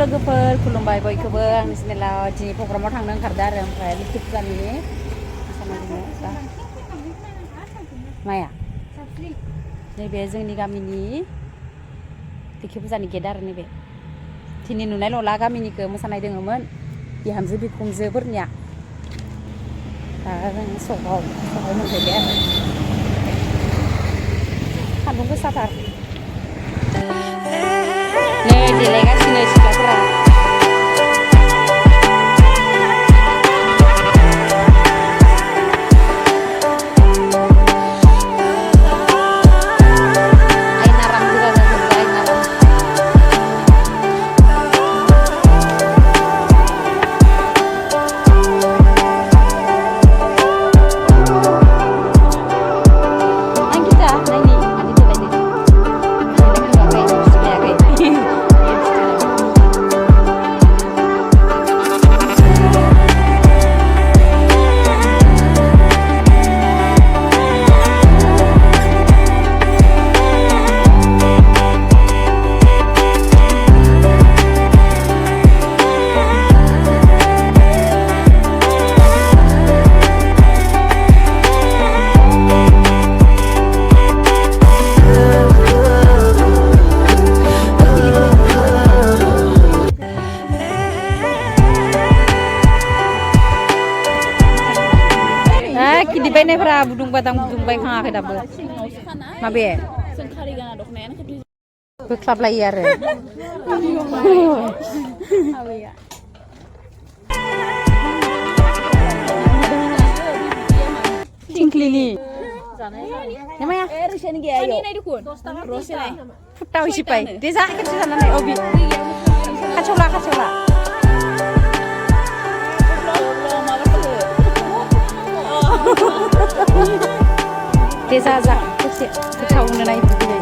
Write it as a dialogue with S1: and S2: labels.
S1: लोगोफोर खुलुमबाय बयखौबो आंनि चेनेलाव दिनै प्रग्रामाव थांनो ओंखारदों आरो ओमफ्राय लोखि फुजानि माया नैबे जोंनि गामिनि लोखि फुजानि गेट आरो नैबे दिनै नुनाय नंला गामिनिखौ मोसानाय दङमोन बिहामजो बिखुनजोफोरनिया दा जों सकआव मोनफैबाय आरो सान्दुं गोसाथार नै देलायगासिनो सिख्लाफोरा बायनायफोरा बुदुंबादां बुदुंबाय खाङाखै दाबो माबे बोख्लाबलायो आरो थिंख्लिनि फुटा हसिबाय दे जा खेबसे जानानै अबि खाथियावला दे जा खेबसे गोथाव मोननाय